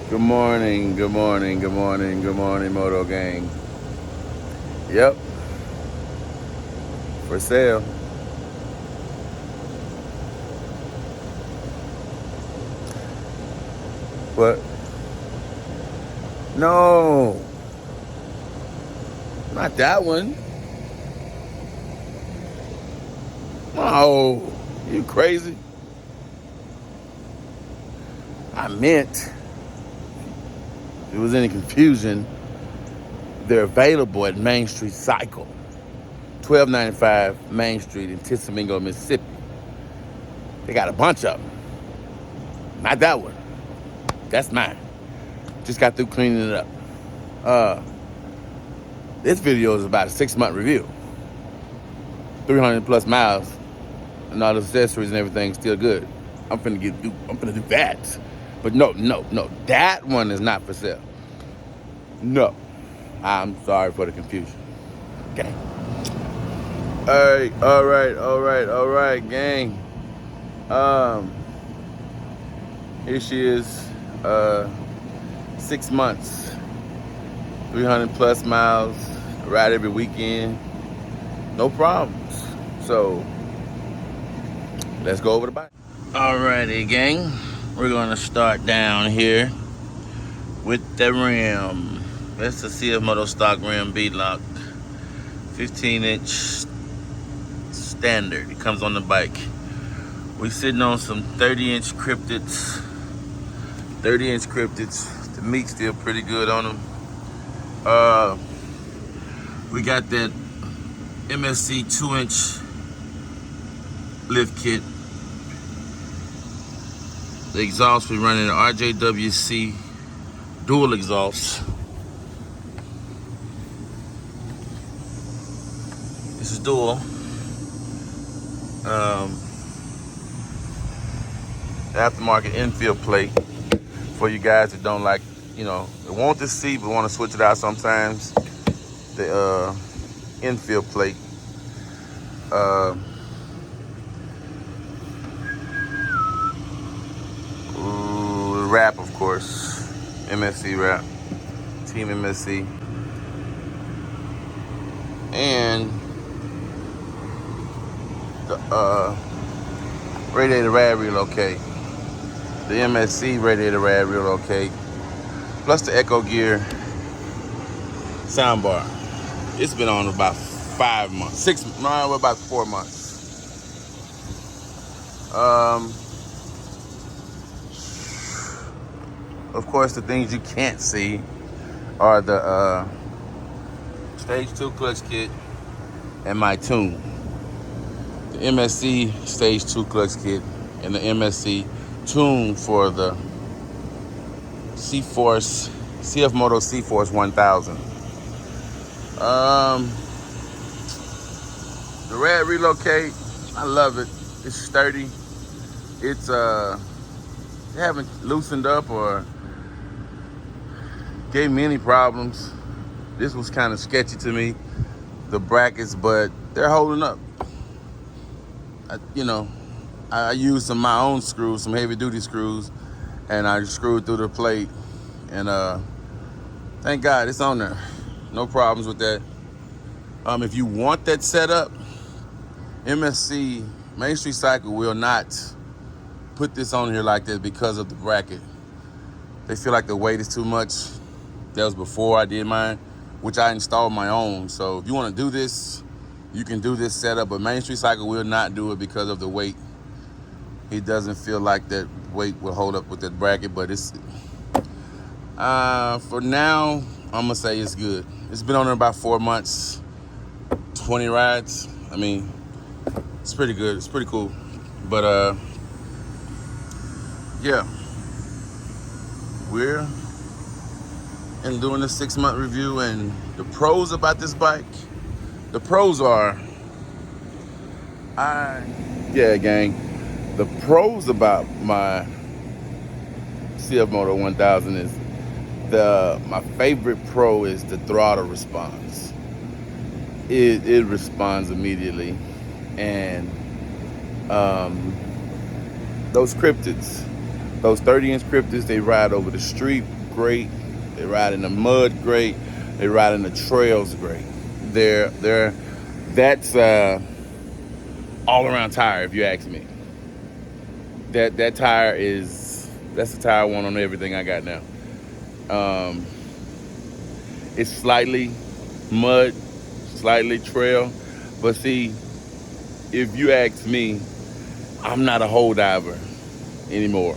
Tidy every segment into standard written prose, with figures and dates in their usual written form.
Good morning, good morning, good morning, good morning, Moto Gang. Yep, for sale. What? No, not that one. Oh, you crazy? I meant, if there was any confusion, they're available at Main Street Cycle, 1295 Main Street in Tishomingo, Mississippi. They got a bunch of them. Not that one. That's mine. Just got through cleaning it up. Uh, this video is about a 6-month review. 300 plus miles, and all the accessories and everything still good. I'm finna do that. But no. That one is not for sale. No. I'm sorry for the confusion. Okay. All right, gang. Um, Here she is. 6 months. 300 plus miles. Ride every weekend. No problems. So let's go over the bike. Alrighty, gang. We're gonna start down here with the rim. That's the CFMOTO stock rim beadlock, 15-inch standard. It comes on the bike. We sitting on some 30-inch cryptids. 30-inch cryptids. The meat's still pretty good on them. We got that MSC 2-inch lift kit. The exhaust, we're running an RJWC dual exhaust. This is dual. Aftermarket infield plate for you guys that don't like, they want this seat but want to switch it out sometimes. The infield plate. Wrap, of course. MSC wrap. Team MSC. And the radiator rad reel okay. The MSC radiator rad reel okay. Plus the Echo Gear soundbar. It's been on about 5 months. About 4 months. Of course, the things you can't see are the Stage 2 clutch kit and my tune. The MSC Stage 2 clutch kit and the MSC tune for the Cforce, CFMOTO Cforce 1000. The Rad Relocate, I love it. It's sturdy. It's they haven't loosened up or gave me any problems. This was kind of sketchy to me, the brackets, but they're holding up. I used my own screws, some heavy duty screws, and I screwed through the plate, and thank God it's on there. No problems with that. If you want that setup, MSC Main Street Cycle will not put this on here like this because of the bracket. They feel like the weight is too much. That was before I did mine, which I installed my own. So if you want to do this, you can do this setup, but Main Street Cycle will not do it because of the weight. He doesn't feel like that weight will hold up with that bracket, but it's for now, I'm gonna say it's good. It's been on there about 4 months, 20 rides. I mean, it's pretty good. It's pretty cool. But yeah, we're doing a 6-month review, and the pros about this bike. The pros are, gang. The pros about my CFMOTO 1000 is my favorite pro is the throttle response. It responds immediately, and those cryptids, those 30-inch cryptids, they ride over the street great. They ride in the mud great. They ride in the trails great. That's all around tire, if you ask me. That tire that's the tire I want on everything I got now. Um, it's slightly mud, slightly trail, but see, if you ask me, I'm not a hole diver anymore.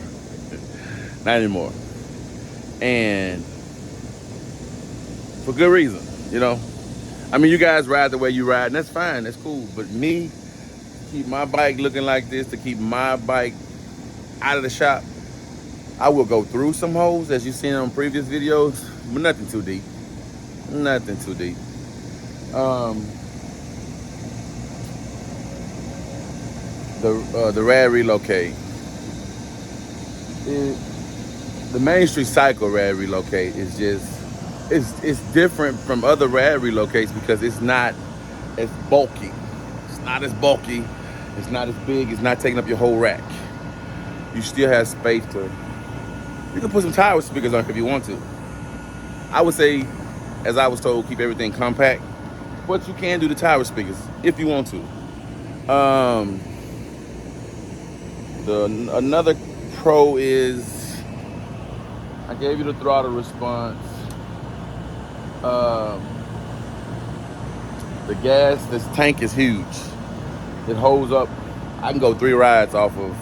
Not anymore. And for good reason, you know. I mean, you guys ride the way you ride, and that's fine, that's cool. But me, keep my bike looking like this, to keep my bike out of the shop, I will go through some holes, as you've seen on previous videos, but nothing too deep. Nothing too deep. The Rad Relocate. The Main Street Cycle Rad Relocate is just, it's different from other Rad Relocates because it's not as bulky. It's not as bulky. It's not as big. It's not taking up your whole rack. You still have space to. You can put some tire speakers on if you want to. I would say, as I was told, keep everything compact, but you can do the tire speakers if you want to. Another pro is I gave you the throttle response. The gas, this tank is huge. It holds up. I can go 3 rides off of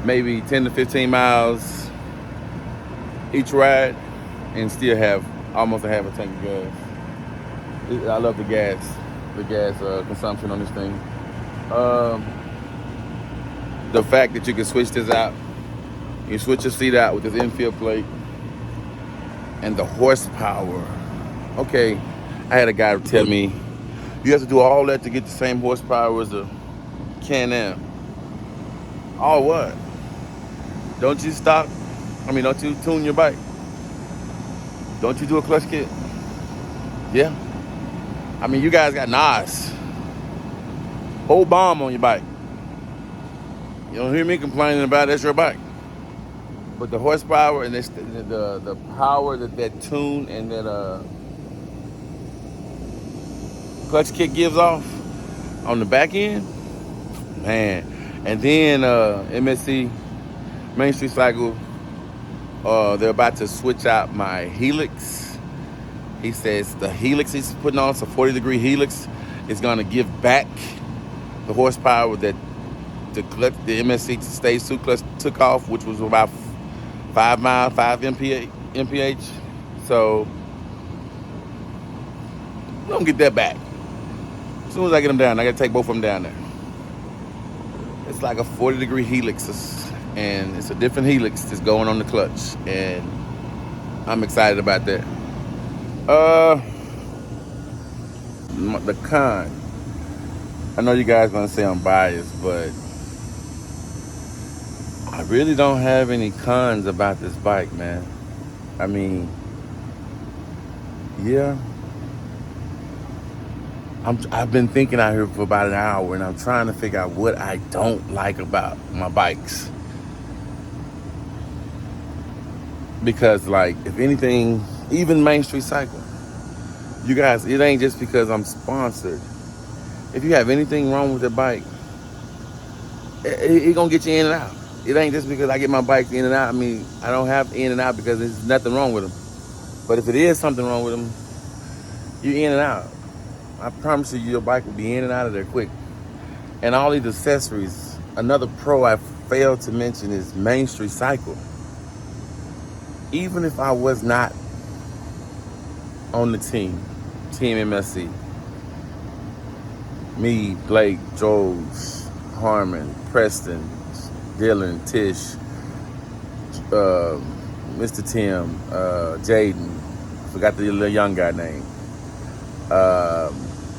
maybe 10 to 15 miles each ride and still have almost a half a tank of gas. I love the gas consumption on this thing. The fact that you can switch this out, you switch your seat out with this infield plate, and the horsepower. Okay, I had a guy tell me, you have to do all that to get the same horsepower as a Can-Am. All what? Don't you stop? Don't you tune your bike? Don't you do a clutch kit? Yeah. You guys got NOS. Whole bomb on your bike. You don't hear me complaining about that's your bike. But the horsepower and the power that tune and that clutch kit gives off on the back end, man. And then MSC, Main Street Cycle, they're about to switch out my Helix. He says the Helix he's putting on, it's a 40-degree Helix, is going to give back the horsepower that the MSC Stage 2 clutch took off, which was about 5 mph. So we're going to get that back. As soon as I get them down, I got to take both of them down there. It's like a 40-degree Helix, and it's a different Helix that's going on the clutch, and I'm excited about that. The con. I know you guys gonna say I'm biased, but I really don't have any cons about this bike, man. Yeah. I've been thinking out here for about an hour, and I'm trying to figure out what I don't like about my bikes. Because, if anything, even Main Street Cycle, you guys, it ain't just because I'm sponsored. If you have anything wrong with the bike, it gonna get you in and out. It ain't just because I get my bikes in and out. I don't have in and out because there's nothing wrong with them. But if it is something wrong with them, you're in and out. I promise you, your bike will be in and out of there quick. And all these accessories. Another pro I failed to mention is Main Street Cycle. Even if I was not on the Team MSC, me, Blake, Joes, Harmon, Preston, Dylan, Tish, Mr. Tim, Jaden, forgot the little young guy name,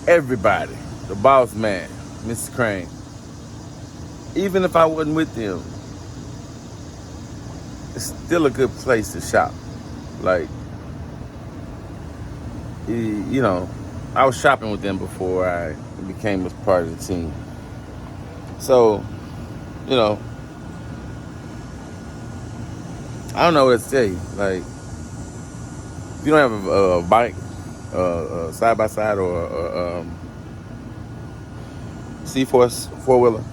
everybody, the boss man, Mr. Crane. Even if I wasn't with them, it's still a good place to shop. I was shopping with them before I became a part of the team. So, I don't know what to say. you don't have a bike, side by side, or Cforce 4-wheeler,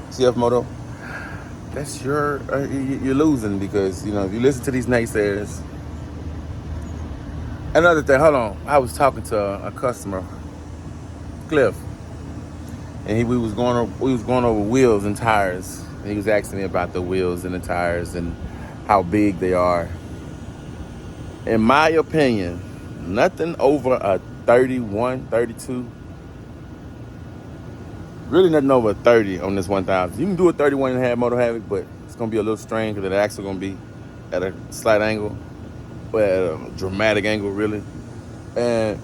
CFMOTO, that's you're losing, because if you listen to these naysayers. Another thing, hold on. I was talking to a customer, Cliff, and we was going over wheels and tires. And he was asking me about the wheels and the tires and how big they are. In my opinion, nothing over a 31, 32. Really nothing over a 30 on this 1000. You can do a 31 and a half Moto Havoc, but it's gonna be a little strange because the axle gonna be at a slight angle, or at a dramatic angle, really. And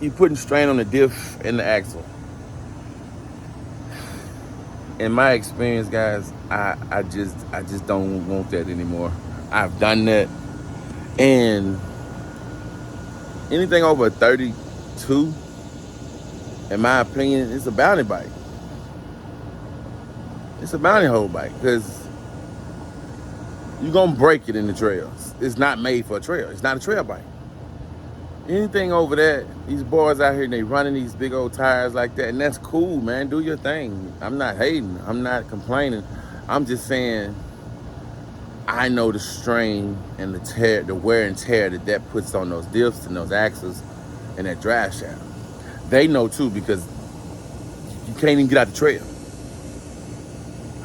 you're putting strain on the diff and the axle. In my experience, guys, I just don't want that anymore. I've done that, and anything over a 32, in my opinion, it's a bounty bike. It's a bounty hole bike, because you're gonna break it in the trails. It's not made for a trail. It's not a trail bike. Anything over that, these boys out here, they running these big old tires like that, and that's cool, man. Do your thing. I'm not hating. I'm not complaining. I'm just saying, I know the strain and the wear and tear that puts on those diffs and those axles and that drive shaft. They know too, because you can't even get out the trail.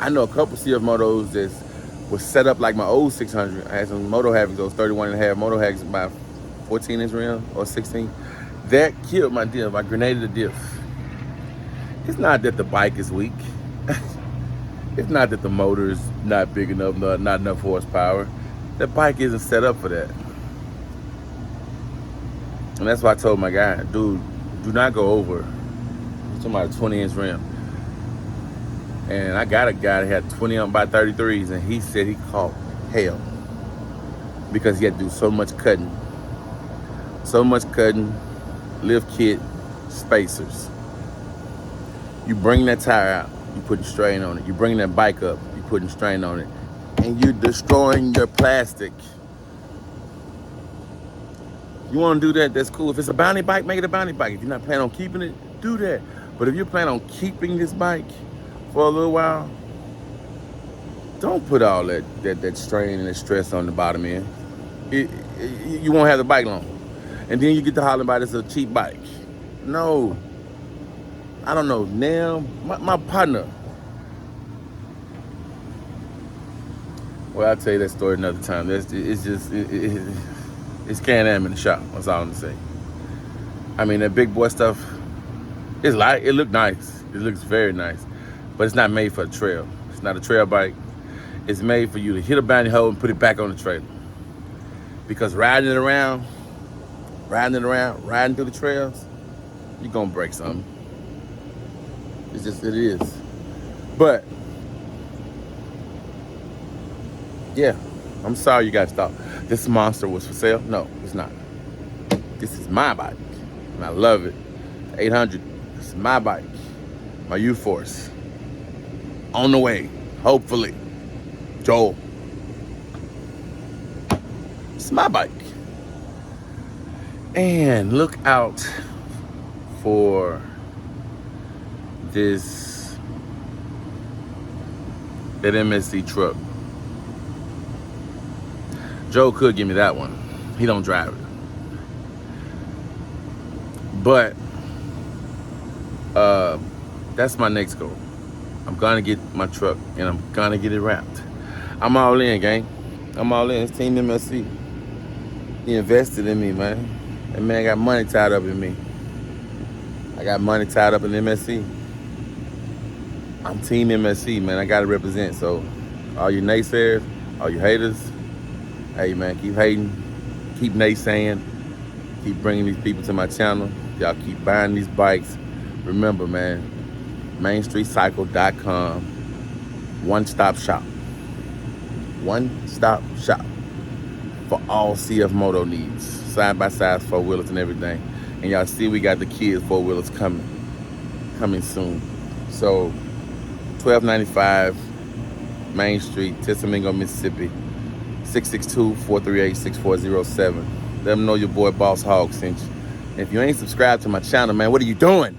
I know a couple CFMOTOs that was set up like my old 600. I had some Moto Havocs, those 31 and a half Moto Havocs, about 14-inch rim or 16. That killed my diff. I grenaded the diff. It's not that the bike is weak. It's not that the motor is not big enough, not enough horsepower. The bike isn't set up for that. And that's why I told my guy, dude, do not go over. I'm talking about a 20-inch rim. And I got a guy that had 20 on by 33s, and he said he caught hell because he had to do so much cutting. So much cutting, lift kit, spacers. You bring that tire out, you putting strain on it. You bring that bike up, you putting strain on it. And you're destroying your plastic. You want to do that, that's cool. If it's a bounty bike, make it a bounty bike. If you're not planning on keeping it, do that. But if you're planning on keeping this bike for a little while, don't put all that strain and that stress on the bottom end. You won't have the bike long. And then you get to hollering about it's a cheap bike. No. I don't know. Now, my partner. Well, I'll tell you that story another time. It's Can-Am in the shop. That's all I'm gonna say. I mean, that big boy stuff, it looked nice. It looks very nice. But it's not made for a trail. It's not a trail bike. It's made for you to hit a bounty hole and put it back on the trailer. Because riding through the trails, you're gonna break something. It is. But, yeah, I'm sorry you got stopped. This monster was for sale? No, it's not. This is my bike, and I love it. 800, this is my bike, my Cforce. On the way, hopefully. Joel. It's my bike. And look out for that MSC truck. Joe could give me that one. He don't drive it. But that's my next goal. I'm gonna get my truck and I'm gonna get it wrapped. I'm all in, gang. I'm all in. It's Team MSC. He invested in me, man. That man got money tied up in me. I got money tied up in MSC. I'm Team MSC, man. I gotta represent. So, all you naysayers, all you haters, hey, man, keep hating, keep naysaying, keep bringing these people to my channel. Y'all keep buying these bikes. Remember, man, MainStreetCycle.com, one-stop shop. One-stop shop for all CFMOTO needs, side-by-sides, four-wheelers, and everything. And y'all see we got the kids four-wheelers coming soon. So, 1295 Main Street, Tishomingo, Mississippi, 662-438-6407. Let them know your boy Boss Hog sent you. If you ain't subscribed to my channel, man, what are you doing?